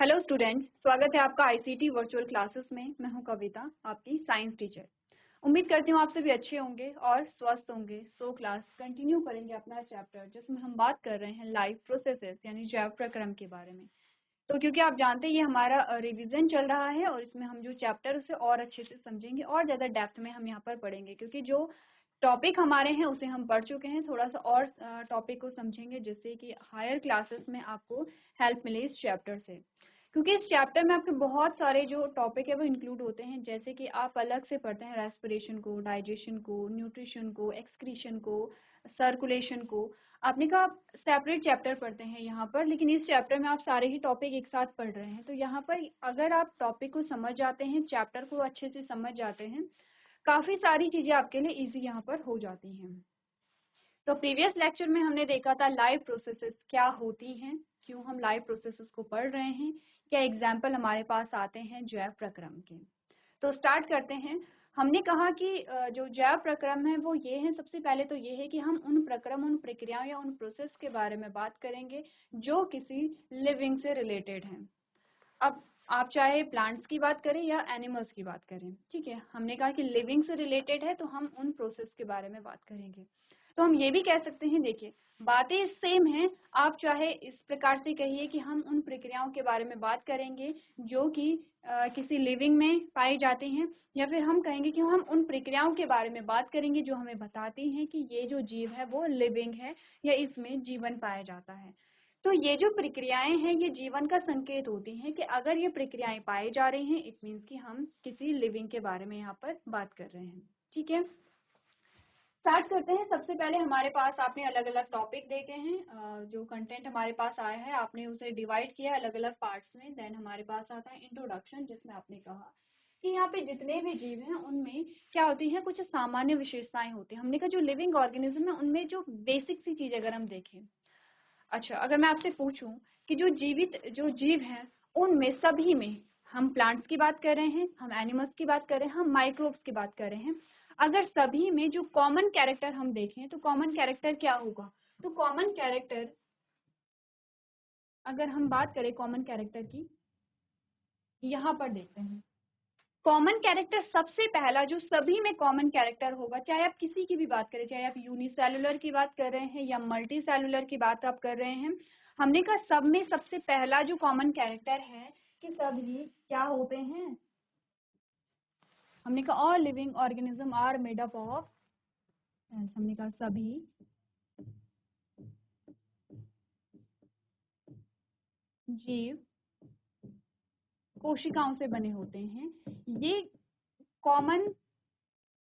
Hello students, स्वागत है आपका आईसीटी वर्चुअल क्लासेस में। मैं हूं कविता, आपकी साइंस टीचर। उम्मीद करती हूं आप सभी अच्छे होंगे और स्वस्थ होंगे। सो क्लास कंटिन्यू करेंगे अपना चैप्टर जिसमें हम बात कर रहे हैं लाइफ प्रोसेसेस यानी जैव प्रक्रम के बारे में। तो क्योंकि आप जानते हैं ये हमारा रिवीजन चल रहा है और इसमें हम जो चैप्टर उसे और अच्छे से समझेंगे और ज़्यादा डेप्थ में हम यहाँ पर पढ़ेंगे, क्योंकि जो टॉपिक हमारे हैं उसे हम पढ़ चुके हैं। थोड़ा सा और टॉपिक को समझेंगे जिससे कि हायर क्लासेस में आपको हेल्प मिले इस चैप्टर से, क्योंकि इस चैप्टर में आपके बहुत सारे जो टॉपिक है वो इंक्लूड होते हैं। जैसे कि आप अलग से पढ़ते हैं रेस्पिरेशन को, डाइजेशन को, न्यूट्रिशन को, एक्सक्रीशन को, सर्कुलेशन को। आपने कहा आप सेपरेट चैप्टर पढ़ते हैं यहाँ पर, लेकिन इस चैप्टर में आप सारे ही टॉपिक एक साथ पढ़ रहे हैं। तो यहाँ पर अगर आप टॉपिक को समझ जाते हैं, चैप्टर को अच्छे से समझ जाते हैं, काफ़ी सारी चीज़ें आपके लिए ईजी यहाँ पर हो जाती हैं। तो प्रीवियस लेक्चर में हमने देखा था लाइव प्रोसेसेस क्या होती हैं, क्यों हम लाइव प्रोसेसेस को पढ़ रहे हैं, क्या एग्जाम्पल हमारे पास आते हैं जैव प्रक्रम के। तो स्टार्ट करते हैं। हमने कहा कि जो जैव प्रक्रम है वो ये है, सबसे पहले तो ये है कि हम उन प्रक्रम, उन प्रक्रियाओं या उन प्रोसेस के बारे में बात करेंगे जो किसी लिविंग से रिलेटेड हैं। अब आप चाहे प्लांट्स की बात करें या एनिमल्स की बात करें, ठीक है, हमने कहा कि लिविंग से रिलेटेड है तो हम उन प्रोसेस के बारे में बात करेंगे। तो हम ये भी कह सकते हैं, देखिए बातें सेम हैं। आप चाहे इस प्रकार से कहिए कि हम उन प्रक्रियाओं के बारे में बात करेंगे जो कि किसी लिविंग में पाई जाती हैं, या फिर हम कहेंगे कि हम उन प्रक्रियाओं के बारे में बात करेंगे जो हमें बताती हैं कि ये जो जीव है वो लिविंग है या इसमें जीवन पाया जाता है। तो ये जो प्रक्रियाएं हैं ये जीवन का संकेत होती हैं कि अगर ये प्रक्रियाएं पाई जा रही हैं, इट मीन्स कि हम किसी लिविंग के बारे में यहाँ पर बात कर रहे हैं। ठीक है, स्टार्ट करते हैं। सबसे पहले हमारे पास आपने अलग अलग टॉपिक देखे हैं, जो कंटेंट हमारे पास आया है आपने उसे डिवाइड किया है अलग अलग पार्ट्स में। देन हमारे पास आता है इंट्रोडक्शन, जिसमें आपने कहा कि यहाँ पे जितने भी जीव हैं उनमें क्या होती है, कुछ सामान्य विशेषताएं होती हैं। हमने कहा जो लिविंग ऑर्गेनिज्म है उनमें जो बेसिक सी चीज अगर हम देखें, अच्छा अगर मैं आपसे पूछूं कि जो जीव हैं उनमें सभी में, हम प्लांट्स की बात कर रहे हैं, हम एनिमल्स की बात कर रहे हैं, हम माइक्रोब्स की बात कर रहे हैं, अगर सभी में जो कॉमन कैरेक्टर हम देखें तो कॉमन कैरेक्टर क्या होगा। तो कॉमन कैरेक्टर, अगर हम बात करें कॉमन कैरेक्टर की, यहाँ पर देखते हैं कॉमन कैरेक्टर। सबसे पहला जो सभी में कॉमन कैरेक्टर होगा, चाहे आप किसी की भी बात करें, चाहे आप यूनिसेलुलर की बात कर रहे हैं या मल्टी सेलुलर की बात आप कर रहे हैं, हमने कहा सब में सबसे पहला जो कॉमन कैरेक्टर है कि सभी क्या होते हैं। हमने कहा all living organism are made up of, हमने कहा सभी जीव कोशिकाओं से बने होते हैं। ये कॉमन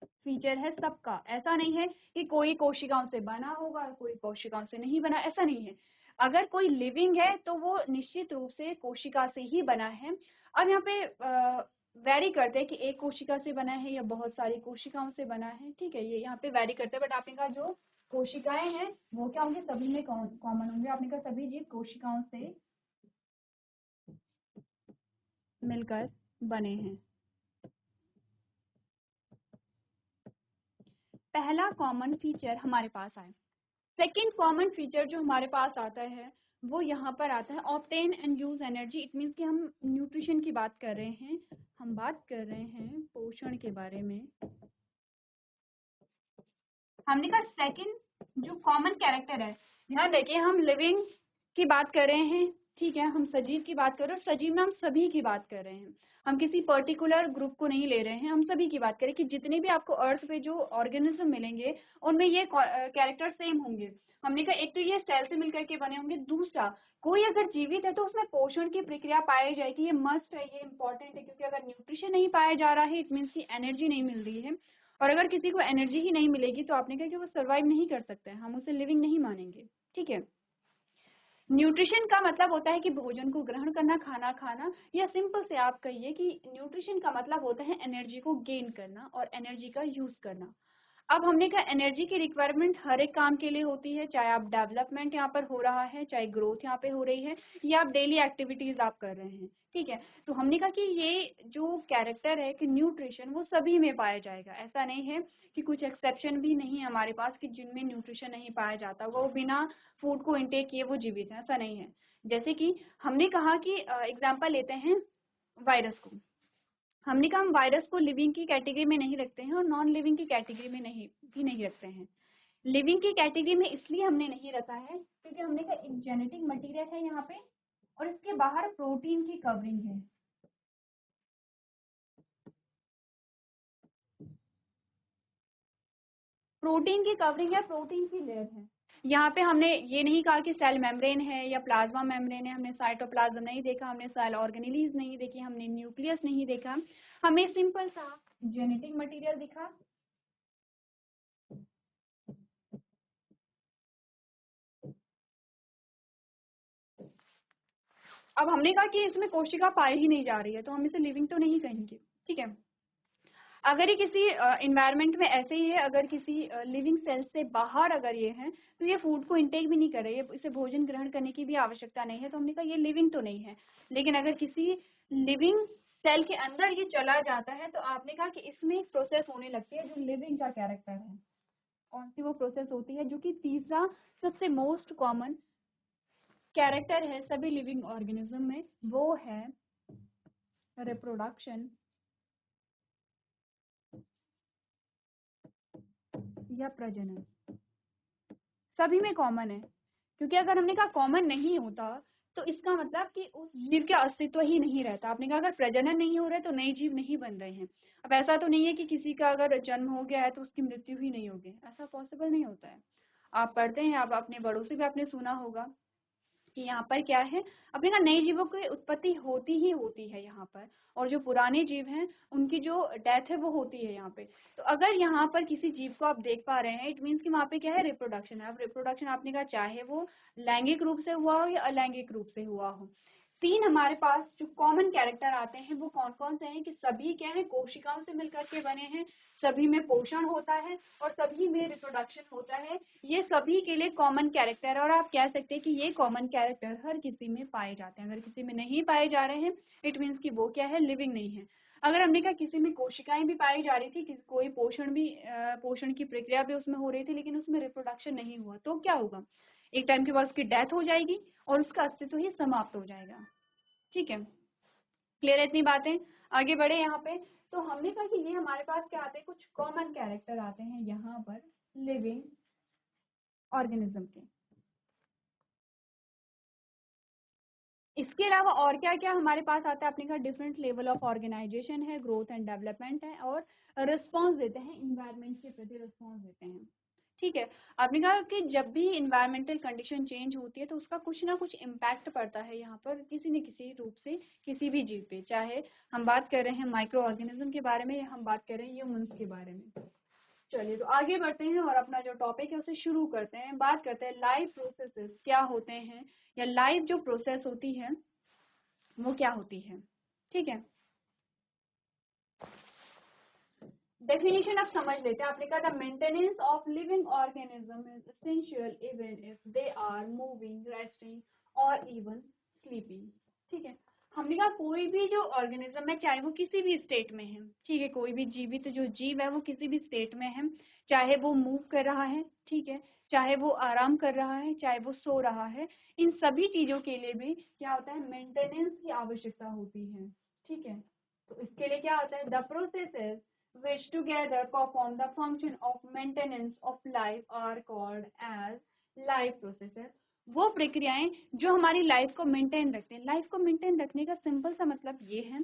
फीचर है सबका। ऐसा नहीं है कि कोई कोशिकाओं से बना होगा कोई कोशिकाओं से नहीं बना, ऐसा नहीं है। अगर कोई लिविंग है तो वो निश्चित रूप से कोशिका से ही बना है। अब यहाँ पे वैरी करते हैं कि एक कोशिका से बना है या बहुत सारी कोशिकाओं से बना है, ठीक है, ये यहाँ पे वैरी करते हैं। बट आपने कहा जो कोशिकाएं हैं वो क्या होंगे, सभी में कॉमन होंगे। आपने कहा सभी जीव कोशिकाओं से मिलकर बने हैं। पहला कॉमन फीचर हमारे पास आया। सेकेंड कॉमन फीचर जो हमारे पास आता है वो यहाँ पर आता है obtain and use energy. It means कि हम न्यूट्रिशन की बात कर रहे हैं, हम बात कर रहे हैं पोषण के बारे में। हमने कहा सेकेंड जो कॉमन कैरेक्टर है, ध्यान देखिए हम लिविंग की बात कर रहे हैं, ठीक है, हम सजीव की बात कर रहे हैं और सजीव में हम सभी की बात कर रहे हैं। हम किसी पर्टिकुलर ग्रुप को नहीं ले रहे हैं, हम सभी की बात करें कि जितने भी आपको अर्थ पे जो ऑर्गेनिज्म मिलेंगे उनमें ये कैरेक्टर सेम होंगे। हमने कहा एक तो ये सेल से मिलकर के बने होंगे, दूसरा कोई अगर जीवित है तो उसमें पोषण की प्रक्रिया पाई जाएगी। ये मस्ट है, ये इंपॉर्टेंट है, क्योंकि अगर न्यूट्रिशन नहीं पाया जा रहा है इट मीन्स की एनर्जी नहीं मिल रही है, और अगर किसी को एनर्जी ही नहीं मिलेगी तो आपने कहा कि वो सर्वाइव नहीं कर सकते हैं, हम उसे लिविंग नहीं मानेंगे। ठीक है, न्यूट्रिशन का मतलब होता है कि भोजन को ग्रहण करना, खाना खाना, या सिंपल से आप कहिए कि न्यूट्रिशन का मतलब होता है एनर्जी को गेन करना और एनर्जी का यूज करना। अब हमने कहा एनर्जी की रिक्वायरमेंट हर एक काम के लिए होती है, चाहे आप डेवलपमेंट यहाँ पर हो रहा है, चाहे ग्रोथ यहाँ पे हो रही है, या आप डेली एक्टिविटीज आप कर रहे हैं, ठीक है। तो हमने कहा कि ये जो कैरेक्टर है कि न्यूट्रिशन वो सभी में पाया जाएगा, ऐसा नहीं है कि कुछ एक्सेप्शन भी नहीं है हमारे पास कि जिनमें न्यूट्रिशन नहीं पाया जाता, वो बिना फूड को इनटेक किए वो जीवित है, ऐसा नहीं है। जैसे कि हमने कहा कि एग्जाम्पल लेते हैं वायरस को, हमने कहा हम वायरस को लिविंग की कैटेगरी में नहीं रखते हैं और नॉन लिविंग की कैटेगरी में नहीं रखते हैं। लिविंग की कैटेगरी में इसलिए हमने नहीं रखा है क्योंकि हमने कहा एक जेनेटिक मटेरियल है यहाँ पे और इसके बाहर प्रोटीन की कवरिंग है। प्रोटीन की कवरिंग है, प्रोटीन की लेयर है। यहाँ पे हमने ये नहीं कहा कि सेल मेम्ब्रेन है या प्लाज्मा मेम्ब्रेन है, हमने साइटोप्लाज्म नहीं देखा, हमने सेल ऑर्गेनेलीज नहीं देखी, हमने न्यूक्लियस नहीं देखा, हमें सिंपल सा जेनेटिक मटेरियल दिखा। अब हमने कहा कि इसमें कोशिका पाई ही नहीं जा रही है तो हम इसे लिविंग तो नहीं कहेंगे, ठीक है। अगर ये किसी इन्वायरमेंट में ऐसे ही है, अगर किसी लिविंग सेल से बाहर अगर ये है तो ये फूड को इंटेक भी नहीं कर रही है, इसे भोजन ग्रहण करने की भी आवश्यकता नहीं है, तो हमने कहा ये लिविंग तो नहीं है। लेकिन अगर किसी लिविंग सेल के अंदर ये चला जाता है तो आपने कहा कि इसमें एक प्रोसेस होने लगती है जो लिविंग का कैरेक्टर है। कौन सी वो प्रोसेस होती है? जो कि तीसरा सबसे मोस्ट कॉमन कैरेक्टर है सभी लिविंग ऑर्गेनिज्म में, वो है रिप्रोडक्शन या प्रजनन। सभी में कॉमन है, क्योंकि अगर हमने कहा कॉमन नहीं होता तो इसका मतलब कि उस जीव का अस्तित्व ही नहीं रहता। आपने कहा अगर प्रजनन नहीं हो रहा है तो नए जीव नहीं बन रहे हैं। अब ऐसा तो नहीं है कि किसी का अगर जन्म हो गया है तो उसकी मृत्यु ही नहीं होगी, ऐसा पॉसिबल नहीं होता है। आप पढ़ते हैं, आप अपने बड़ों से भी आपने सुना होगा कि यहाँ पर क्या है, अपने कहा नए जीवों की उत्पत्ति होती ही होती है यहाँ पर, और जो पुराने जीव हैं उनकी जो डेथ है वो होती है यहाँ पे। तो अगर यहाँ पर किसी जीव को आप देख पा रहे हैं, इट मीन्स कि वहाँ पे क्या है, रिप्रोडक्शन है। अब रिप्रोडक्शन आपने कहा चाहे वो लैंगिक रूप से हुआ हो या अलैंगिक रूप से हुआ हो। तीन हमारे पास जो कॉमन कैरेक्टर आते हैं वो कौन कौन से हैं कि सभी क्या है, कोशिकाओं से मिलकर के बने हैं, सभी में पोषण होता है और सभी में रिप्रोडक्शन होता है। ये सभी के लिए कॉमन कैरेक्टर है और आप कह सकते हैं कि ये कॉमन कैरेक्टर हर किसी में पाए जाते हैं। अगर किसी में नहीं पाए जा रहे हैं इट मीन्स कि वो क्या है, लिविंग नहीं है। अगर हमने कहा किसी में कोशिकाएं भी पाई जा रही थी, किसी कोई पोषण की प्रक्रिया भी उसमें हो रही थी लेकिन उसमें रिप्रोडक्शन नहीं हुआ, तो क्या होगा, एक टाइम के बाद उसकी डेथ हो जाएगी और उसका अस्तित्व ही समाप्त हो जाएगा। ठीक है, क्लियर है इतनी बातें? आगे बढ़े यहाँ पे। तो हमने कहा कि ये हमारे पास क्या आते हैं, कुछ कॉमन कैरेक्टर आते हैं यहाँ पर लिविंग ऑर्गेनिज्म के। इसके अलावा और क्या क्या हमारे पास आता है, अपने का डिफरेंट लेवल ऑफ ऑर्गेनाइजेशन है, ग्रोथ एंड डेवलपमेंट है, और रिस्पॉन्स देते हैं, इन्वायरमेंट के प्रति रिस्पॉन्स देते हैं। ठीक है, आपने कहा कि जब भी इन्वायरमेंटल कंडीशन चेंज होती है तो उसका कुछ ना कुछ इम्पैक्ट पड़ता है यहाँ पर किसी न किसी रूप से किसी भी जीव पे, चाहे हम बात कर रहे हैं माइक्रो ऑर्गेनिज्म के बारे में या हम बात कर रहे हैं ह्यूमंस के बारे में। चलिए तो आगे बढ़ते हैं और अपना जो टॉपिक है उसे शुरू करते हैं। बात करते हैं लाइव प्रोसेसेस क्या होते हैं, या लाइव जो प्रोसेस होती है वो क्या होती है। ठीक है, डेफिनेशन अब समझ लेते हैं। आपने कहा था maintenance of living organism is essential even if they are moving, resting और इवन स्लीपिंग। ठीक है, हमने कहा कोई भी जो ऑर्गेनिज्म है चाहे वो किसी भी स्टेट में है, ठीक है, कोई भी जीवित जो जीव है वो किसी भी स्टेट में है, चाहे वो मूव कर रहा है, ठीक है, चाहे वो आराम कर रहा है, चाहे वो सो रहा है, इन सभी चीजों के लिए भी क्या होता है, मेंटेनेंस की आवश्यकता होती है। ठीक है, तो इसके लिए क्या होता है, the processes which together perform the function of maintenance of life are called as life processes। वो प्रक्रियाएं जो हमारी लाइफ को मेंटेन रखते हैं। लाइफ को मेंटेन रखने का सिंपल सा मतलब ये है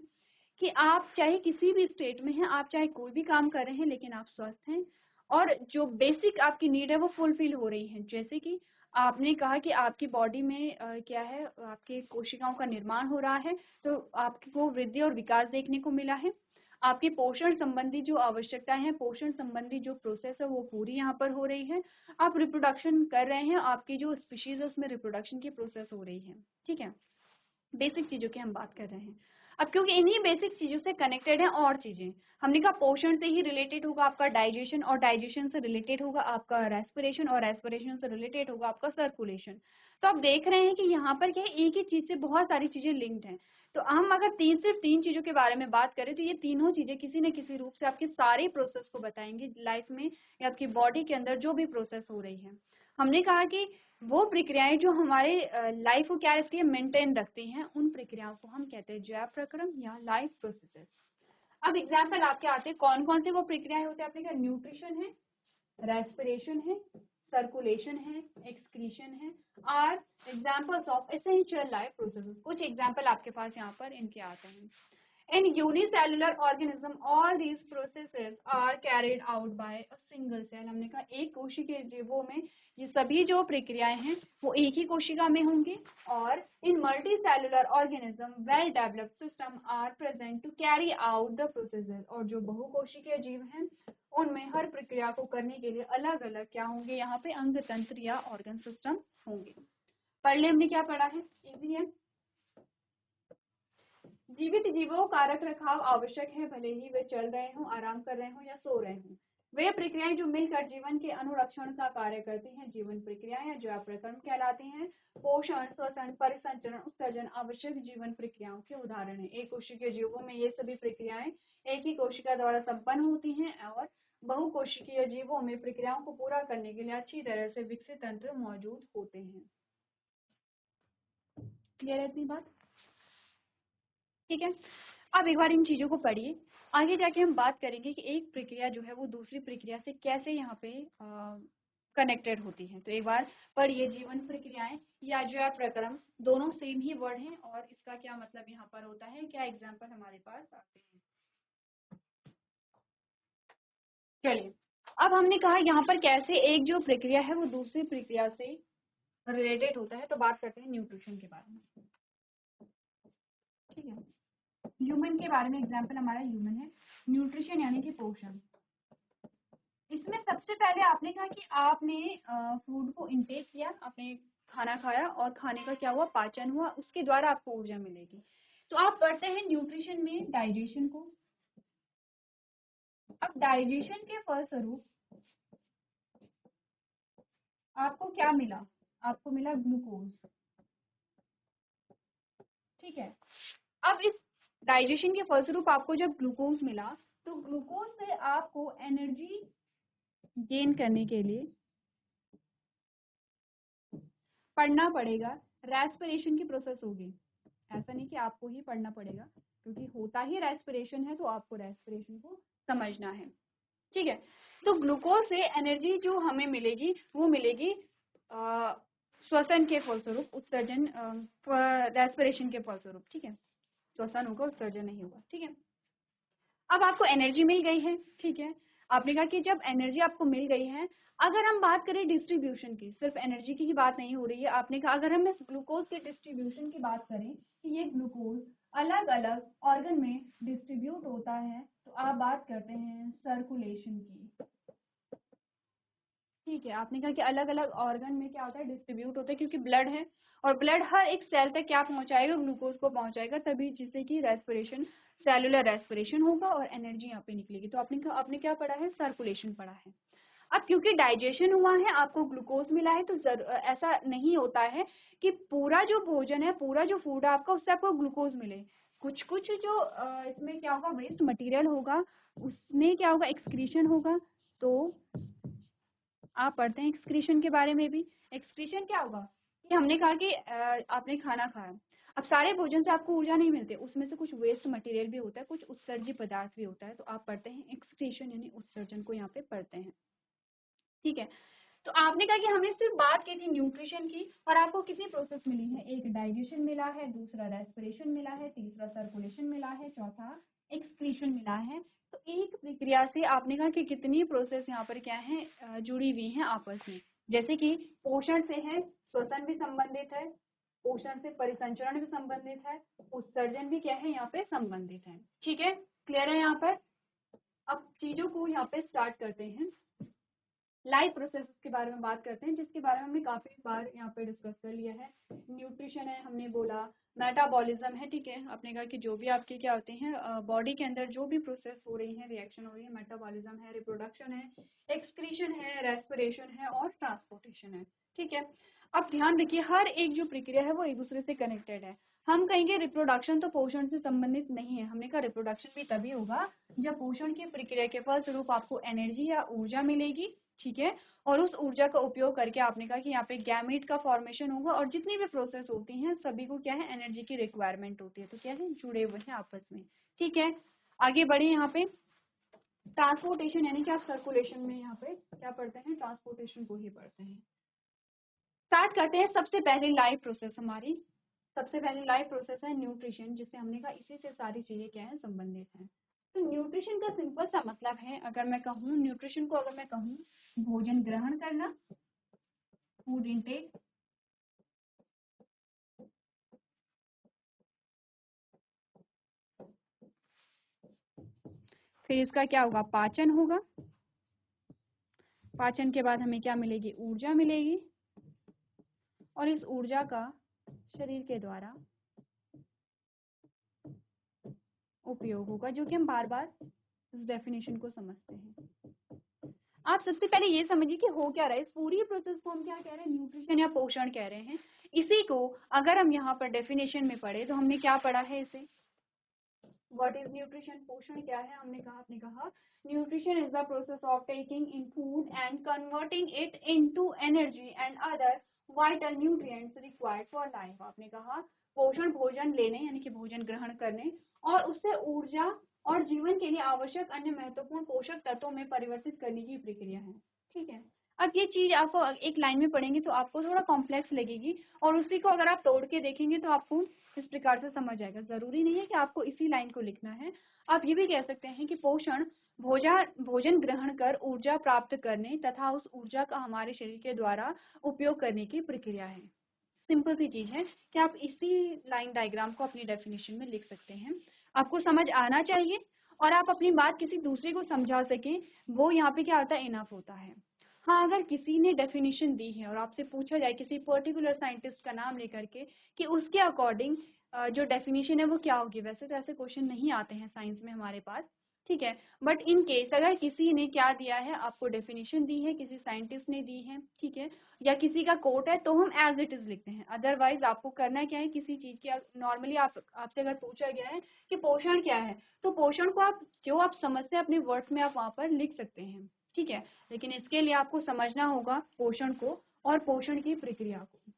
कि आप चाहे किसी भी स्टेट में हैं, आप चाहे कोई भी काम कर रहे हैं लेकिन आप स्वस्थ हैं और जो बेसिक आपकी नीड है वो फुलफिल हो रही है। जैसे कि आपने कहा कि आपकी बॉडी में क्या है, आपके कोशिकाओं का निर्माण हो रहा है, तो आपको वृद्धि और विकास देखने को मिला है। आपकी पोषण संबंधी जो आवश्यकताएं हैं, पोषण संबंधी जो प्रोसेस है वो पूरी यहाँ पर हो रही है। आप रिप्रोडक्शन कर रहे हैं, आपकी जो स्पीशीज है उसमें रिप्रोडक्शन की प्रोसेस हो रही है। ठीक है, बेसिक चीजों की हम बात कर रहे हैं। अब क्योंकि इन्हीं बेसिक चीजों से कनेक्टेड है और चीजें, हमने कहा पोषण से ही रिलेटेड होगा आपका डाइजेशन, और डाइजेशन से रिलेटेड होगा आपका रेस्पिरेशन, और रेस्पिरेशन से रिलेटेड होगा आपका सर्कुलेशन। तो आप देख रहे हैं कि यहाँ पर क्या है, एक ही चीज से बहुत सारी चीजें लिंक्ड हैं। तो हम अगर सिर्फ तीन चीजों के बारे में बात करें तो ये तीनों चीजें किसी न किसी रूप से आपके सारे प्रोसेस को बताएंगे लाइफ में या आपकी बॉडी के अंदर जो भी प्रोसेस हो रही है। हमने कहा कि वो प्रक्रियाएं जो हमारे लाइफ को क्या रखती है, मेंटेन रखती हैं, उन प्रक्रियाओं को हम कहते हैं जैव प्रक्रम या लाइफ प्रोसेसेस। अब एग्जाम्पल आपके आते हैं कौन कौन से वो प्रक्रियाएं होती है, आपने कहा न्यूट्रिशन है, रेस्पिरेशन है, सर्कुलेशन है, एक्सक्रीशन है, are examples of essential life processes. कुछ एग्जाम्पल आपके पास यहाँ पर इनके आते हैं। In unicellular organism, all these processes are carried out by a single cell। हमने कहा एक कोशिकीय जीवों में ये सभी जो प्रक्रियाएं हैं वो एक ही कोशिका में होंगी, और in multicellular organism well developed system are present to carry out the processes। और जो बहुकोशिकीय जीव हैं उनमें हर प्रक्रिया को करने के लिए अलग अलग क्या होंगे, यहाँ पे अंग तंत्र या ऑर्गन सिस्टम होंगे। पढ़ ले, हमने क्या पढ़ा है, इजी है। जीवित जीवों का रख रखाव आवश्यक है, भले ही वे चल रहे हों, आराम कर रहे हों या सो रहे हों। वे प्रक्रियाएं जो मिलकर जीवन के अनुरक्षण का कार्य करती हैं जीवन प्रक्रियाएं जो प्रक्रम कहलाती हैं। पोषण, श्वसन, परिसंचरण, उत्सर्जन आवश्यक जीवन प्रक्रियाओं के उदाहरण है। एक कोशिकीय जीवों में ये सभी प्रक्रियाएं एक ही कोशिका द्वारा संपन्न होती हैं, और बहुकोशिकीय जीवों में प्रक्रियाओं को पूरा करने के लिए अच्छी तरह से विकसित तंत्र मौजूद होते हैं। क्लियर है इतनी बात? ठीक है, अब एक बार इन चीजों को पढ़िए, आगे जाके हम बात करेंगे कि एक प्रक्रिया जो है वो दूसरी प्रक्रिया से कैसे यहाँ पे कनेक्टेड होती है। तो एक बार पढ़िए, जीवन प्रक्रियाएं या जो प्रक्रम दोनों सेम ही वर्ड हैं, और इसका क्या मतलब यहाँ पर होता है, क्या एग्जाम्पल हमारे पास आते हैं। चलिए, अब हमने कहा यहाँ पर कैसे एक जो प्रक्रिया है वो दूसरी प्रक्रिया से रिलेटेड होता है। तो बात करते हैं न्यूट्रिशन के बारे में। ठीक है, ह्यूमन के बारे में एग्जाम्पल हमारा ह्यूमन है। न्यूट्रिशन यानी कि पोषण। इसमें सबसे पहले आपने कहा कि आपने फूड को इनटेक किया, आपने खाना खाया और खाने का क्या हुआ, पाचन हुआ, उसके द्वारा आपको ऊर्जा मिलेगी। तो आप पढ़ते हैं न्यूट्रिशन में डाइजेशन को। अब डाइजेशन के फलस्वरूप आपको क्या मिला, आपको मिला ग्लूकोज। ठीक है, अब इस डाइजेशन के फलस्वरूप आपको जब ग्लूकोज मिला तो ग्लूकोज से आपको एनर्जी गेन करने के लिए पढ़ना पड़ेगा, रेस्पिरेशन की प्रोसेस होगी। ऐसा नहीं कि आपको ही पढ़ना पड़ेगा, क्योंकि होता ही रेस्पिरेशन है, तो आपको रेस्पिरेशन को समझना है। ठीक है, तो ग्लूकोज से एनर्जी जो हमें मिलेगी वो मिलेगी श्वसन के फलस्वरूप, उत्सर्जन रेस्पिरेशन के फलस्वरूप। ठीक है, श्वसन होगा, उत्सर्जन नहीं होगा। ठीक है, अब आपको एनर्जी मिल गई है। ठीक है, आपने कहा कि जब एनर्जी आपको मिल गई है, अगर हम बात करें डिस्ट्रीब्यूशन की, सिर्फ एनर्जी की ही बात नहीं हो रही है। आपने कहा अगर हम इस ग्लूकोज के डिस्ट्रीब्यूशन की बात करें कि ये ग्लूकोज अलग अलग ऑर्गन में डिस्ट्रीब्यूट होता है, तो आप बात करते हैं सर्कुलेशन की। ठीक है, आपने कहा कि अलग अलग ऑर्गन में क्या होता है, डिस्ट्रीब्यूट होता है, क्योंकि ब्लड है और ब्लड हर एक सेल तक क्या पहुंचाएगा, ग्लूकोज को पहुंचाएगा, तभी जिससे कि रेस्पिरेशन, सेलुलर रेस्पिरेशन होगा और एनर्जी यहाँ पे निकलेगी। तो आपने क्या पढ़ा है, सर्कुलेशन पढ़ा है। अब क्योंकि डाइजेशन हुआ है, आपको ग्लूकोज मिला है, तो ऐसा नहीं होता है कि पूरा जो भोजन है, पूरा जो फूड है आपका, उससे आपको ग्लूकोज मिले। कुछ कुछ जो इसमें क्या होगा, वेस्ट मटेरियल होगा, उसमें क्या होगा, एक्सक्रीशन होगा। तो आप पढ़ते हैं एक्सक्रीशन के बारे में भी। एक्सक्रीशन क्या होगा, कि हमने कहा कि आपने खाना खाया, अब सारे भोजन से आपको ऊर्जा नहीं मिलती, उसमें से कुछ वेस्ट मटेरियल भी होता है, कुछ उत्सर्जी पदार्थ भी होता है, तो आप पढ़ते हैं एक्सक्रीशन यानी उत्सर्जन को यहाँ पे पढ़ते हैं। ठीक है, तो आपने कहा कि हमने सिर्फ बात की थी न्यूट्रिशन की, और आपको कितनी प्रोसेस मिली है, एक डाइजेशन मिला है, दूसरा रेस्पिरेशन मिला है, तीसरा सर्कुलेशन मिला है, चौथा एक्सक्रीशन मिला है। तो एक प्रक्रिया से आपने कहा कि कितनी प्रोसेस यहाँ पर क्या है, जुड़ी हुई हैं आपस में। जैसे कि पोषण से है, श्वसन भी संबंधित है, पोषण से परिसंचरण भी संबंधित है, उत्सर्जन भी क्या है यहाँ पे संबंधित है। ठीक है, क्लियर है यहाँ पर? अब चीजों को यहाँ पे स्टार्ट करते हैं। लाइफ प्रोसेस के बारे में बात करते हैं, जिसके बारे में हमने काफी बार यहाँ पे डिस्कस कर लिया है। न्यूट्रिशन है, हमने बोला मेटाबॉलिज्म है, ठीक है, आपने कहा कि जो भी आपके क्या होते हैं बॉडी के अंदर जो भी प्रोसेस हो रही है, रिएक्शन हो रही है, मेटाबॉलिज्म है, रिप्रोडक्शन है, एक्सक्रीशन है, रेस्पिरेशन है और ट्रांसपोर्टेशन है, ठीक है। अब ध्यान रखिए, हर एक जो प्रक्रिया है वो एक दूसरे से कनेक्टेड है। हम कहेंगे रिप्रोडक्शन तो पोषण से संबंधित नहीं है, हमने कहा रिप्रोडक्शन भी तभी होगा जब पोषण की प्रक्रिया के फलस्वरूप आपको एनर्जी या ऊर्जा मिलेगी, ठीक है, और उस ऊर्जा का उपयोग करके आपने कहा कि यहाँ पे गैमेट का फॉर्मेशन होगा, और जितनी भी प्रोसेस होती हैं सभी को क्या है, एनर्जी की रिक्वायरमेंट होती है, तो क्या है, जुड़े हुए हैं आपस में, ठीक है। आगे बढ़े, यहाँ पे ट्रांसपोर्टेशन यानी कि आप सर्कुलेशन में यहाँ पे क्या पढ़ते हैं, ट्रांसपोर्टेशन को ही पढ़ते हैं। स्टार्ट करते हैं। सबसे पहले लाइफ प्रोसेस, हमारी सबसे पहले लाइफ प्रोसेस है न्यूट्रिशन, जिससे हमने कहा इसी से सारी चीजें क्या है, संबंधित हैं। तो न्यूट्रिशन का सिंपल सा मतलब है, अगर मैं कहूँ न्यूट्रिशन को, अगर मैं कहूँ भोजन ग्रहण करना, फूड इनटेक, फिर इसका क्या होगा, पाचन होगा, पाचन के बाद हमें क्या मिलेगी, ऊर्जा मिलेगी, और इस ऊर्जा का शरीर के द्वारा उपयोग होगा, जो कि हम बार बार इस डेफिनेशन को समझते हैं। आप सबसे पहले ये समझिए कि हो क्या रहा है, इस पूरी प्रोसेस को हम क्या कह रहे हैं, न्यूट्रिशन या पोषण कह रहे हैं। इसी को अगर हम यहाँ पर डेफिनेशन में पढ़े तो हमने क्या पढ़ा है इसे, व्हाट इज न्यूट्रिशन, पोषण क्या है, आपने कहा nutrition is the process of taking in food and converting it into energy and other vital nutrients required for life. आपने कहा पोषण भोजन लेने यानी कि भोजन ग्रहण करने और उससे ऊर्जा और जीवन के लिए आवश्यक अन्य महत्वपूर्ण पोषक तत्वों में परिवर्तित करने की प्रक्रिया है, ठीक है। अब ये चीज आपको एक लाइन में पढ़ेंगे तो आपको थोड़ा कॉम्प्लेक्स लगेगी, और उसी को अगर आप तोड़ के देखेंगे तो आपको इस प्रकार से समझ आएगा। जरूरी नहीं है कि आपको इसी लाइन को लिखना है, आप ये भी कह सकते हैं कि पोषण भोजन ग्रहण कर ऊर्जा प्राप्त करने तथा उस ऊर्जा का हमारे शरीर के द्वारा उपयोग करने की प्रक्रिया है। सिंपल सी चीज है कि आप इसी लाइन डायग्राम को अपनी डेफिनेशन में लिख सकते हैं। आपको समझ आना चाहिए और आप अपनी बात किसी दूसरे को समझा सकें, वो यहाँ पे क्या होता है, इनफ होता है। हाँ, अगर किसी ने डेफिनेशन दी है और आपसे पूछा जाए किसी पर्टिकुलर साइंटिस्ट का नाम लेकर के कि उसके अकॉर्डिंग जो डेफिनेशन है वो क्या होगी, वैसे तो ऐसे क्वेश्चन नहीं आते हैं साइंस में हमारे पास, ठीक है। बट इन केस अगर किसी ने क्या दिया है, आपको डेफिनेशन दी है, किसी साइंटिस्ट ने दी है, ठीक है, या किसी का कोट है, तो हम एज इट इज लिखते हैं। अदरवाइज आपको करना क्या है, किसी चीज की नॉर्मली आपसे अगर पूछा गया है कि पोषण क्या है, तो पोषण को आप जो आप समझते हैं अपने वर्ड्स में आप वहां पर लिख सकते हैं, ठीक है। लेकिन इसके लिए आपको समझना होगा पोषण को और पोषण की प्रक्रिया को।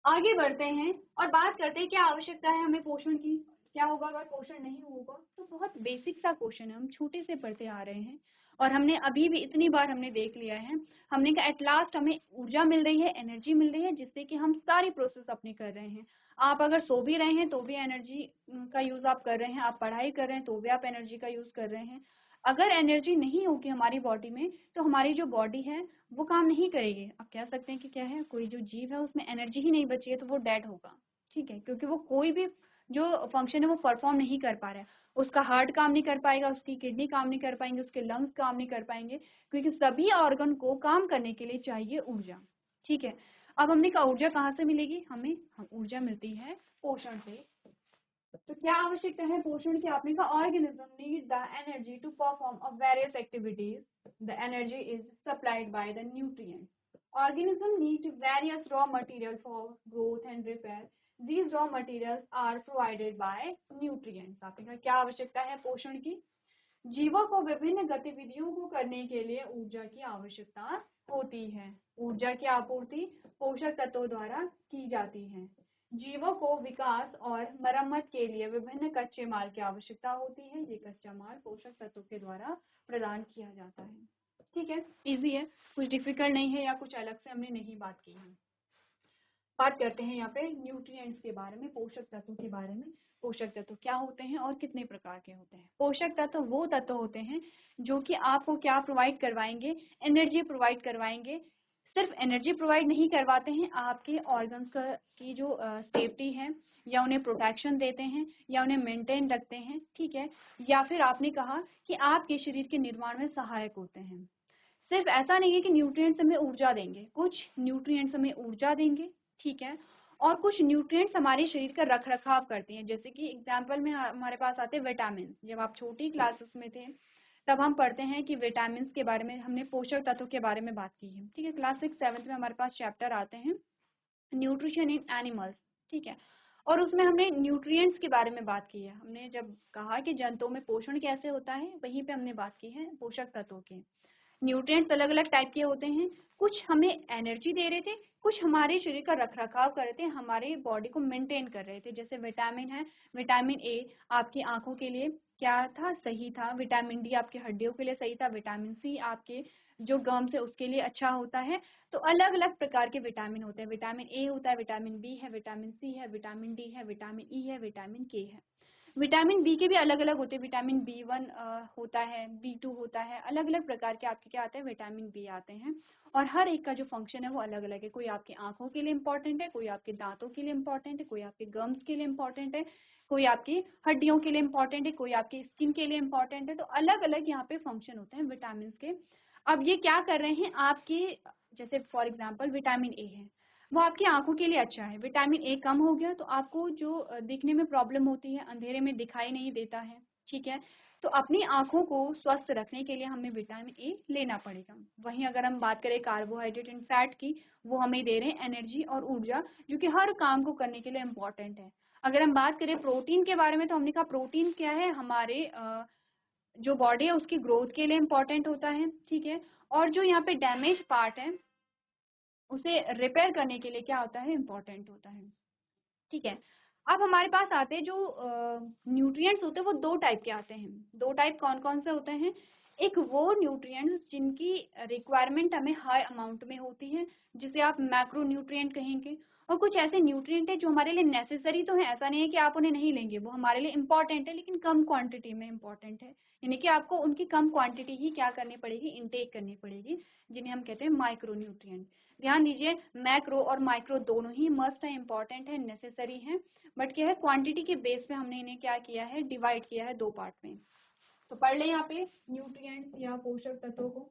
आगे बढ़ते हैं और बात करते हैं क्या आवश्यकता है हमें पोषण की, क्या होगा अगर पोषण नहीं होगा। तो बहुत बेसिक सा क्वेश्चन है, हम छोटे से पढ़ते आ रहे हैं और हमने अभी भी इतनी बार हमने देख लिया है। हमने कहा एट लास्ट हमें ऊर्जा मिल रही है, एनर्जी मिल रही है, जिससे कि हम सारी प्रोसेस अपनी कर रहे हैं। आप अगर सो भी रहे हैं तो भी एनर्जी का यूज आप कर रहे हैं, आप पढ़ाई कर रहे हैं तो भी आप एनर्जी का यूज कर रहे हैं। अगर एनर्जी नहीं होगी हमारी बॉडी में तो हमारी जो बॉडी है वो काम नहीं करेगी। आप कह सकते हैं कि क्या है, कोई जो जीव है उसमें एनर्जी ही नहीं बची है तो वो डेड होगा, ठीक है, क्योंकि वो कोई भी जो फंक्शन है वो परफॉर्म नहीं कर पा रहा है। उसका हार्ट काम नहीं कर पाएगा, उसकी किडनी काम नहीं कर पाएंगे, उसके लंग्स काम नहीं कर पाएंगे, क्योंकि सभी ऑर्गन को काम करने के लिए चाहिए ऊर्जा, ठीक है। अब हमने कहा ऊर्जा कहाँ से मिलेगी, हमें ऊर्जा मिलती है पोषण से। तो क्या आवश्यकता है पोषण की, आपने कहा organism need the energy to perform of various activities, the energy is supplied by the nutrients. Organism need various raw material for growth and repair, these raw materials are provided by nutrients। आपने कहा क्या आवश्यकता है पोषण की, जीवों को विभिन्न गतिविधियों को करने के लिए ऊर्जा की आवश्यकता होती है। ऊर्जा की आपूर्ति पोषक तत्वों द्वारा की जाती है। जीवों को विकास और मरम्मत के लिए विभिन्न कच्चे माल की आवश्यकता होती है। ये कच्चा माल पोषक तत्वों के द्वारा प्रदान किया जाता है, ठीक है। इजी है, कुछ डिफिकल्ट नहीं है या कुछ अलग से हमने नहीं बात की है। बात करते हैं यहाँ पे न्यूट्रिएंट्स के बारे में, पोषक तत्वों के बारे में। पोषक तत्व क्या होते हैं और कितने प्रकार के होते हैं। पोषक तत्व वो तत्व होते हैं जो कि आपको क्या प्रोवाइड करवाएंगे, एनर्जी प्रोवाइड करवाएंगे। सिर्फ एनर्जी प्रोवाइड नहीं करवाते हैं, आपके ऑर्गन्स की जो सेफ्टी है या उन्हें प्रोटेक्शन देते हैं या उन्हें मेंटेन रखते हैं, ठीक है। या फिर आपने कहा कि आपके शरीर के निर्माण में सहायक होते हैं। सिर्फ ऐसा नहीं है कि न्यूट्रिएंट्स हमें ऊर्जा देंगे, कुछ न्यूट्रिएंट्स हमें ऊर्जा देंगे, ठीक है, और कुछ न्यूट्रिएंट्स हमारे शरीर का रख रखाव करते हैं। जैसे कि एग्जाम्पल में हमारे पास आते हैं विटामिन। जब आप छोटी क्लासेस में थे तब हम पढ़ते हैं कि विटामिन के बारे में, हमने पोषक तत्वों के बारे में बात की है, ठीक है। क्लास 6-7 में हमारे पास चैप्टर आते हैं न्यूट्रिशन इन एनिमल्स, ठीक है, और उसमें हमने न्यूट्रिएंट्स के बारे में बात की है। हमने जब कहा कि जंतुओं में पोषण कैसे होता है, वहीं पे हमने बात की है पोषक तत्वों के। न्यूट्रिएंट्स अलग अलग टाइप के होते हैं, कुछ हमें एनर्जी दे रहे थे, कुछ हमारे शरीर का रख रखाव कर रहे थे, हमारे बॉडी को मेंटेन कर रहे थे। जैसे विटामिन है, विटामिन ए आपकी आंखों के लिए क्या था, सही था। विटामिन डी आपकी हड्डियों के लिए सही था। विटामिन सी आपके जो गम्स है उसके लिए अच्छा होता है। तो अलग अलग प्रकार के विटामिन होते हैं। विटामिन ए होता है, विटामिन बी है, विटामिन सी है, विटामिन डी है, विटामिन ई है, विटामिन के है। विटामिन बी के भी अलग अलग होते हैं। विटामिन B1 होता है, B2 होता है, अलग अलग प्रकार के आपके क्या आते हैं, विटामिन बी आते हैं। और हर एक का जो फंक्शन है वो अलग अलग है। कोई आपकी आंखों के लिए इंपॉर्टेंट है, कोई आपके दांतों के लिए इंपॉर्टेंट है, कोई आपके गम्स के लिए इंपॉर्टेंट है, कोई आपकी हड्डियों के लिए इंपॉर्टेंट है, कोई आपकी स्किन के लिए इंपॉर्टेंट है। तो अलग अलग यहाँ पे फंक्शन होते हैं विटामिन के। अब ये क्या कर रहे हैं आपके, जैसे फॉर एग्जाम्पल विटामिन ए है, वो आपकी आंखों के लिए अच्छा है। विटामिन ए कम हो गया तो आपको जो दिखने में प्रॉब्लम होती है, अंधेरे में दिखाई नहीं देता है, ठीक है। तो अपनी आंखों को स्वस्थ रखने के लिए हमें विटामिन ए लेना पड़ेगा। वहीं अगर हम बात करें कार्बोहाइड्रेट एंड फैट की, वो हमें दे रहे हैं एनर्जी और ऊर्जा, जो कि हर काम को करने के लिए इम्पोर्टेंट है। अगर हम बात करें प्रोटीन के बारे में, तो हमने कहा प्रोटीन क्या है, हमारे जो बॉडी है उसकी ग्रोथ के लिए इम्पोर्टेंट होता है, ठीक है। और जो यहाँ पे डैमेज पार्ट है उसे रिपेयर करने के लिए क्या होता है, इम्पोर्टेंट होता है, ठीक है। अब हमारे पास आते हैं जो न्यूट्रिएंट्स होते हैं, वो दो टाइप के आते हैं। दो टाइप कौन कौन से होते हैं, एक वो न्यूट्रिएंट्स जिनकी रिक्वायरमेंट हमें हाई अमाउंट में होती है, जिसे आप मैक्रो न्यूट्रिएंट कहेंगे। और कुछ ऐसे न्यूट्रिएंट है जो हमारे लिए नेसेसरी तो है, ऐसा नहीं है कि आप उन्हें नहीं लेंगे, वो हमारे लिए इंपॉर्टेंट है लेकिन कम क्वांटिटी में इंपॉर्टेंट है। यानी कि आपको उनकी कम क्वांटिटी ही क्या करनी पड़ेगी, इनटेक करनी पड़ेगी, जिन्हें हम कहते हैं माइक्रो न्यूट्रिएंट। ध्यान दीजिए, मैक्रो और माइक्रो दोनों ही मस्ट है, इंपॉर्टेंट है, नेसेसरी है, बट क्या है क्वांटिटी के बेस पे हमने इन्हें क्या किया है, डिवाइड किया है दो पार्ट में। तो पढ़ ले यहाँ पे न्यूट्रिएंट्स या पोषक तत्वों को।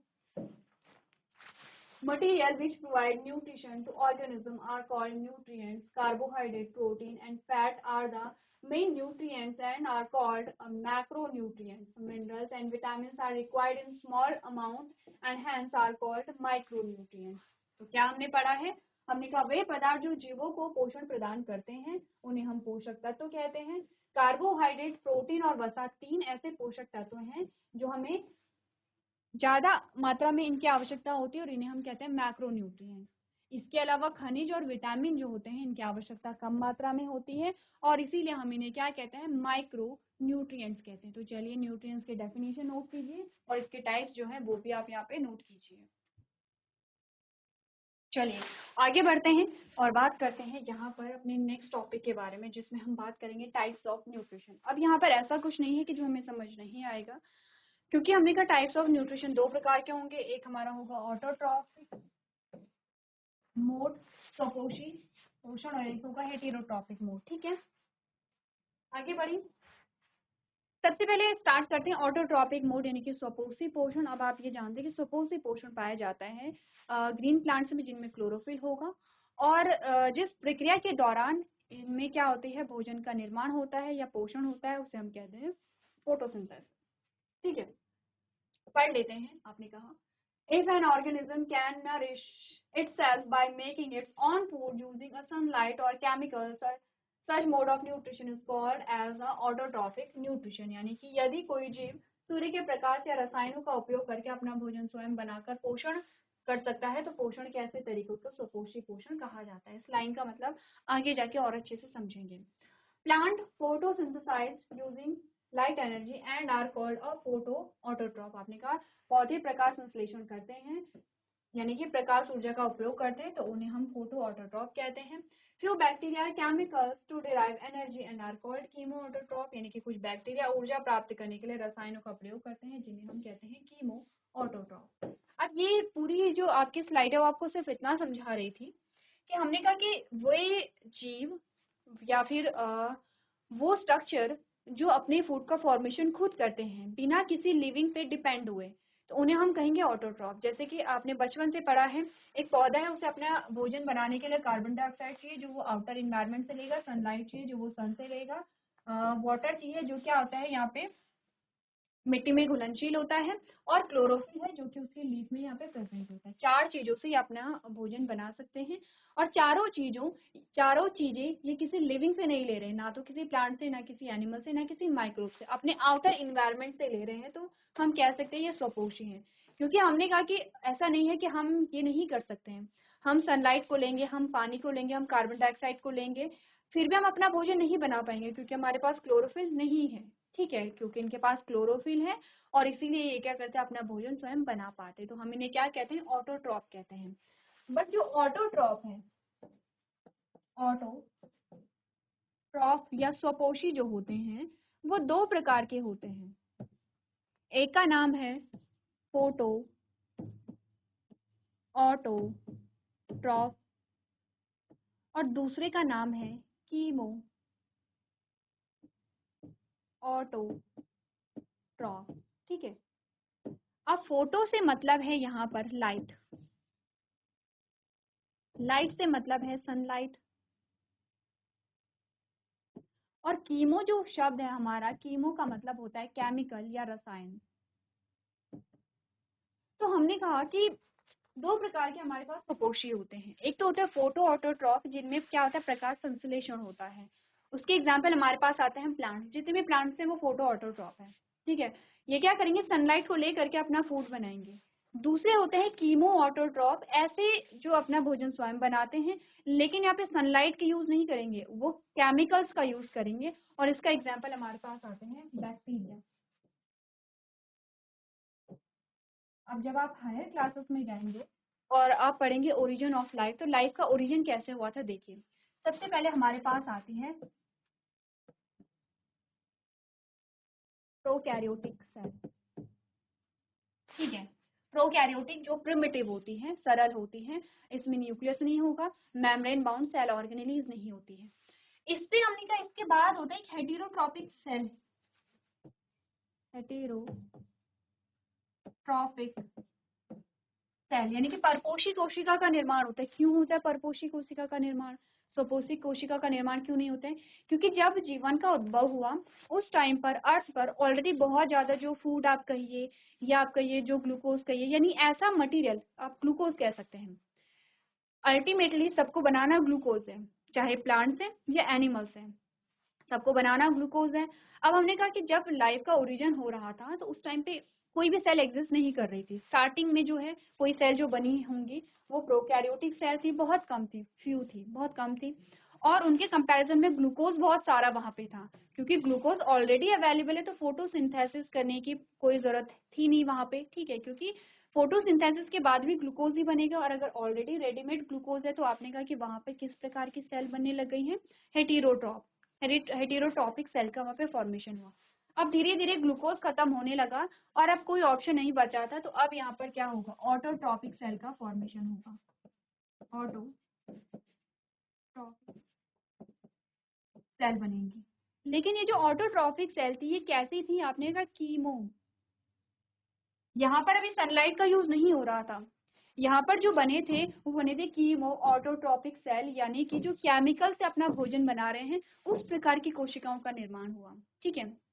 Material which provide nutrition to organism are called nutrients. Carbohydrate, protein and fat are the main nutrients and are called macronutrients. Minerals and vitamins are required in small amount and hence are called micronutrients. तो क्या हमने पढ़ा है, हमने कहा वे पदार्थ जो जीवों को पोषण प्रदान करते हैं उन्हें हम पोषक तत्व कहते हैं। कार्बोहाइड्रेट, प्रोटीन और वसा तीन ऐसे पोषक तत्व हैं जो हमें ज्यादा मात्रा में इनकी आवश्यकता होती है और इन्हें हम कहते हैं मैक्रोन्यूट्रिएंट्स। इसके अलावा खनिज और विटामिन जो होते हैं इनकी आवश्यकता कम मात्रा में होती है और इसीलिए हम इन्हें क्या कहते हैं, माइक्रो न्यूट्रिएंट्स कहते हैं। तो चलिए न्यूट्रिएंट्स के डेफिनेशन नोट कीजिए और इसके टाइप्स जो है वो भी आप यहाँ पे नोट कीजिए। चलिए आगे बढ़ते हैं और बात करते हैं यहाँ पर अपने नेक्स्ट टॉपिक के बारे में, जिसमें हम बात करेंगे टाइप्स ऑफ न्यूट्रिशन। अब यहाँ पर ऐसा कुछ नहीं है कि जो हमें समझ नहीं आएगा, क्योंकि हमने कहा टाइप्स ऑफ न्यूट्रिशन दो प्रकार के होंगे। एक हमारा होगा ऑटोट्रॉफिक मोड, स्वपोषी पोषण, और एक होगा हेटेरोट्रॉफिक मोड, ठीक है। आगे बढ़ी, सबसे पहले स्टार्ट करते हैं ऑटोट्रॉपिक मोड यानी कि स्वपोषी पोषण। अब आप ये जानते हैं कि स्वपोषी पोषण पाया जाता है ग्रीन प्लांट्स में जिनमें क्लोरोफिल होगा, और जिस प्रक्रिया के दौरान इनमें क्या होती है, भोजन का निर्माण होता है या पोषण होता है, उसे हम कहते हैं फोटोसिंथेसिस, ठीक है। पढ़ लेते हैं, आपने कहा if an organism can nourish itself by making its own food using a sunlight or chemicals, such mode of nutrition is called as a autotrophic nutrition। यानी कि यदि कोई जीव सूर्य के प्रकाश या रसायनों का उपयोग करके अपना भोजन स्वयं बनाकर पोषण कर सकता है तो पोषण के ऐसे तरीकों को स्वपोषी पोषण कहा जाता है। इस लाइन का मतलब आगे जाके और अच्छे से समझेंगे। Plant photosynthesize using light energy and are called a photoautotroph. आपने कहा पौधे प्रकाश संश्लेषण करते हैं यानी कि प्रकाश ऊर्जा का उपयोग करते हैं तो उन्हें हम फोटो ऑटोट्रॉप कहते हैं। Few bacteria chemicals to derive energy and are called chemoautotroph. यानी कि कुछ बैक्टीरिया ऊर्जा प्राप्त करने के लिए रसायनों का प्रयोग करते हैं जिन्हें हम कहते हैं कीमो ऑटोट्रॉप। अब ये पूरी जो आपकी स्लाइड है वो आपको सिर्फ इतना समझा रही थी कि हमने कहा कि वे जीव या फिर वो स्ट्रक्चर जो अपने फूड का फॉर्मेशन खुद करते हैं बिना किसी लिविंग पे डिपेंड हुए, तो उन्हें हम कहेंगे ऑटोट्रॉफ। जैसे कि आपने बचपन से पढ़ा है, एक पौधा है, उसे अपना भोजन बनाने के लिए कार्बन डाइऑक्साइड चाहिए जो वो आउटर इन्वायरमेंट से लेगा, सनलाइट चाहिए जो वो सन से लेगा, वाटर चाहिए जो क्या होता है यहाँ पे मिट्टी में घुलनशील होता है, और क्लोरोफिल है जो कि उसके लीफ में यहाँ पे प्रेजेंट होता है। 4 चीजों से ये अपना भोजन बना सकते हैं, और चारों चीजें ये किसी लिविंग से नहीं ले रहे हैं, ना तो किसी प्लांट से, ना किसी एनिमल से, ना किसी माइक्रोब से, अपने आउटर इन्वायरमेंट से ले रहे हैं। तो हम कह सकते हैं ये स्वपोषी हैं, क्योंकि हमने कहा कि ऐसा नहीं है कि हम ये नहीं कर सकते हैं। हम सनलाइट को लेंगे, हम पानी को लेंगे, हम कार्बन डाइऑक्साइड को लेंगे, फिर भी हम अपना भोजन नहीं बना पाएंगे, क्योंकि हमारे पास क्लोरोफिल नहीं है। ठीक है, क्योंकि इनके पास क्लोरोफिल है, और इसीलिए ये क्या करते हैं, अपना भोजन स्वयं बना पाते हैं। तो हम इन्हें क्या कहते हैं, ऑटोट्रॉफ कहते हैं। बट जो ऑटोट्रॉफ है, ऑटोट्रॉफ या स्वपोषी जो होते हैं, वो 2 प्रकार के होते हैं। एक का नाम है फोटो ऑटोट्रॉफ, और दूसरे का नाम है कीमो ऑटोट्रॉफ। ठीक है, अब फोटो से मतलब है यहाँ पर लाइट, लाइट से मतलब है सनलाइट, और कीमो जो शब्द है हमारा, कीमो का मतलब होता है केमिकल या रसायन। तो हमने कहा कि 2 प्रकार के हमारे पास स्वपोषी होते हैं। एक तो होता है फोटो ऑटोट्रॉफ, जिनमें क्या होता है, प्रकाश संश्लेषण होता है। उसके एग्जाम्पल हमारे पास आते हैं प्लांट्स, जितने भी प्लांट्स हैं वो फोटो ऑटोट्रॉफ है। ठीक है, ये क्या करेंगे, सनलाइट को लेकर के अपना फूड बनाएंगे। दूसरे होते हैं कीमो ऑटोट्रॉफ, ऐसे जो अपना भोजन स्वयं बनाते हैं, लेकिन यहाँ पे सनलाइट का यूज नहीं करेंगे, वो केमिकल्स का यूज करेंगे। और इसका एग्जाम्पल हमारे पास आते हैं बैक्टीरिया। अब जब आप हायर क्लासेस में जाएंगे और आप पढ़ेंगे ओरिजिन ऑफ लाइफ, तो लाइफ का ओरिजिन कैसे हुआ था देखिए। सबसे पहले हमारे पास आती है प्रोकैरियोटिक सेल। ठीक है, प्रोकैरियोटिक जो प्रिमिटिव होती है, सरल होती है, इसमें न्यूक्लियस नहीं होगा, मेम्ब्रेन बाउंड सेल ऑर्गेनेलीज नहीं होती है। इससे हमने कहा इसके बाद होता है एक हेटेरोट्रॉपिक सेल, हेटेरोट्रॉपिक सेल, यानी कि परपोषी कोशिका का निर्माण होता है। क्यों होता है परपोषी कोशिका का निर्माण, स्वपोषी कोशिका का निर्माण क्यों नहीं होता है? क्योंकि जब जीवन का उद्भव हुआ, उस टाइम पर अर्थ पर ऑलरेडी बहुत ज्यादा जो फूड आप कहिए, या आप कहिए जो ग्लूकोज कहिए, यानी ऐसा मटेरियल, आप ग्लूकोज कह सकते हैं, अल्टीमेटली सबको बनाना ग्लूकोज है, चाहे प्लांट्स है या एनिमल्स है, सबको बनाना ग्लूकोज है। अब हमने कहा कि जब लाइफ का ओरिजिन हो रहा था, तो उस टाइम पे कोई भी सेल एग्जिस्ट नहीं कर रही थी। स्टार्टिंग में जो है कोई सेल जो बनी होंगी वो प्रोकैरियोटिक सेल थी, बहुत कम थी, फ्यू थी, बहुत कम थी, और उनके कंपैरिजन में ग्लूकोज बहुत सारा वहां पे था। क्योंकि ग्लूकोज ऑलरेडी अवेलेबल है, तो फोटोसिंथेसिस करने की कोई जरूरत थी नहीं वहां पे। ठीक है, क्योंकि फोटोसिंथेसिस के बाद भी ग्लूकोज ही बनेगा, और अगर ऑलरेडी रेडीमेड ग्लूकोज है, तो आपने कहा कि वहां पे किस प्रकार की सेल बनने लग गई है, हेटेरोट्रॉप, हेटेरोटॉपिक सेल का वहाँ पे फॉर्मेशन हुआ। अब धीरे धीरे ग्लूकोज खत्म होने लगा, और अब कोई ऑप्शन नहीं बचा था, तो अब यहाँ पर क्या होगा, ऑटोट्रॉपिक सेल का फॉर्मेशन होगा, ऑटोट्रॉपिक सेल बनेंगी। लेकिन ये जो ऑटोट्रॉपिक सेल थी, ये कैसी थी, आपने कहा कीमो, यहाँ पर अभी सनलाइट का यूज नहीं हो रहा था, यहाँ पर जो बने थे वो बने थे कीमो ऑटोट्रॉपिक सेल, यानी कि जो केमिकल से अपना भोजन बना रहे हैं, उस प्रकार की कोशिकाओं का निर्माण हुआ। ठीक है,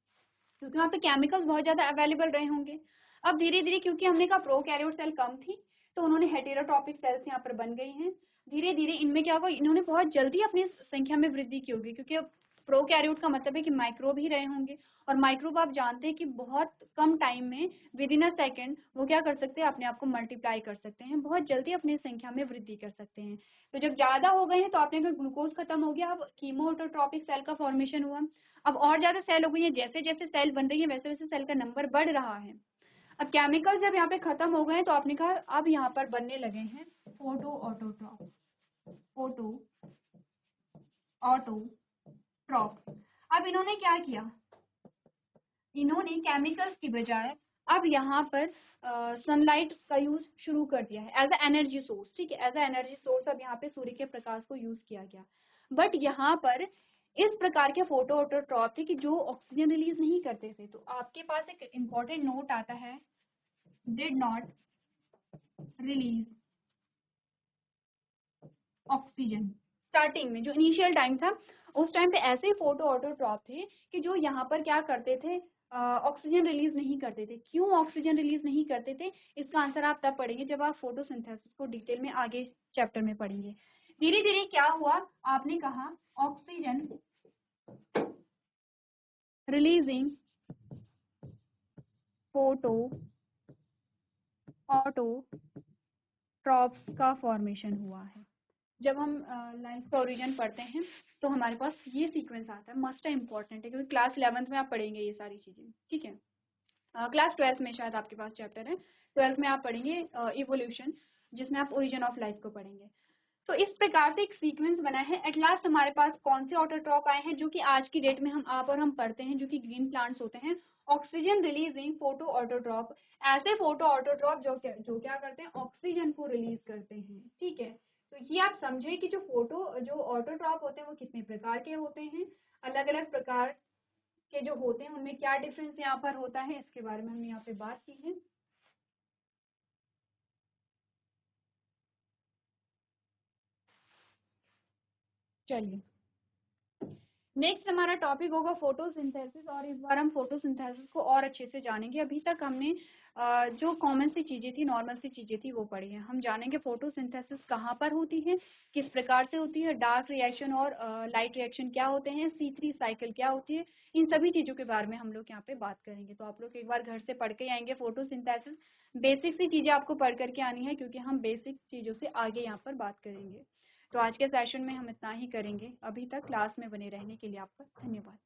क्योंकि वहाँ पे केमिकल्स बहुत ज्यादा अवेलेबल रहे होंगे। अब धीरे धीरे, क्योंकि हमने कहा प्रोकैरियोट सेल कम थी, तो उन्होंने हेटेरोटॉपिक सेल्स यहाँ पर बन गई हैं। धीरे धीरे इनमें क्या होगा, इन्होंने बहुत जल्दी अपनी संख्या में वृद्धि की होगी, क्योंकि अब प्रोकैरियोट का मतलब है कि माइक्रोब ही रहे होंगे, और माइक्रोब आप जानते हैं कि बहुत कम टाइम में, विद इन अ सेकेंड, वो क्या कर सकते हैं, अपने आप को मल्टीप्लाई कर सकते हैं, बहुत जल्दी अपनी संख्या में वृद्धि कर सकते हैं। तो जब ज्यादा हो गए हैं, तो आपने कहा ग्लूकोज खत्म हो गया, अब कीमोटोट्रॉपिक सेल का फॉर्मेशन हुआ। अब और ज्यादा सेल हो गई है, जैसे जैसे सेल बन रही है वैसे वैसे सेल का नंबर बढ़ रहा है। अब केमिकल जब यहाँ पे खत्म हो गए, तो आपने कहा अब यहाँ पर बनने लगे हैं फोटो ऑटोट्रॉप, फोटो ऑटोट्रॉप। अब इन्होंने क्या किया, इन्होंने केमिकल्स की बजाय अब यहाँ पर सनलाइट का यूज शुरू कर दिया है एज अ एनर्जी सोर्स। ठीक है, एज अ एनर्जी सोर्स अब यहाँ पे सूर्य के प्रकाश को यूज किया गया। बट यहाँ पर इस प्रकार के फोटो ऑटोट्रॉप थे कि जो ऑक्सीजन रिलीज नहीं करते थे। तो आपके पास एक इम्पोर्टेंट नोट आता है, did not release oxygen. Starting में जो इनिशियल टाइम था उस टाइम पे ऐसे फोटो ऑटोट्रॉप थे कि जो यहाँ पर क्या करते थे, ऑक्सीजन रिलीज नहीं करते थे। क्यों ऑक्सीजन रिलीज नहीं करते थे, इसका आंसर आप तब पढ़ेंगे जब आप फोटोसिंथेसिस को डिटेल में आगे चैप्टर में पढ़ेंगे। धीरे धीरे क्या हुआ, आपने कहा ऑक्सीजन रिलीजिंग फोटो ऑटोट्रॉप्स का फॉर्मेशन हुआ है। जब हम लाइफ का ओरिजिन पढ़ते हैं तो हमारे पास ये सीक्वेंस आता है, मस्ट है, इंपॉर्टेंट है, क्योंकि क्लास 11th में आप पढ़ेंगे ये सारी चीजें, ठीक है। क्लास 12th में शायद आपके पास चैप्टर है, 12th में आप पढ़ेंगे इवोल्यूशन, जिसमें आप ओरिजिन ऑफ लाइफ को पढ़ेंगे। तो इस प्रकार से एक सीक्वेंस बना है। एट लास्ट हमारे पास कौन से ऑटोट्रॉप आए हैं जो कि आज की डेट में आप और हम पढ़ते हैं, जो कि ग्रीन प्लांट्स होते हैं। ऑक्सीजन रिलीजिंग फोटो ऑटोट्रॉप, ऐसे फोटो ऑटोट्रॉप जो क्या करते हैं, ऑक्सीजन को रिलीज करते हैं, ठीक है। तो ये आप समझे कि जो ऑटोट्रॉप होते हैं वो कितने प्रकार के होते हैं, अलग अलग प्रकार के जो होते हैं उनमें क्या डिफरेंस यहाँ पर होता है, इसके बारे में हमने यहाँ पे बात की है। चलिए नेक्स्ट हमारा टॉपिक होगा फोटोसिंथेसिस, और इस बार हम फोटोसिंथेसिस को और अच्छे से जानेंगे। अभी तक हमने जो कॉमन सी चीजें थी, नॉर्मल सी चीजें थी, वो पढ़ी है। हम जानेंगे फोटोसिंथेसिस कहाँ पर होती है, किस प्रकार से होती है, डार्क रिएक्शन और लाइट रिएक्शन क्या होते हैं, C3 साइकिल क्या होती है, इन सभी चीजों के बारे में हम लोग यहाँ पे बात करेंगे। तो आप लोग एक बार घर से पढ़ के आएंगे फोटोसिंथेसिस, बेसिक सी चीजें आपको पढ़ करके आनी है, क्योंकि हम बेसिक चीजों से आगे यहाँ पर बात करेंगे। तो आज के सेशन में हम इतना ही करेंगे। अभी तक क्लास में बने रहने के लिए आपका धन्यवाद।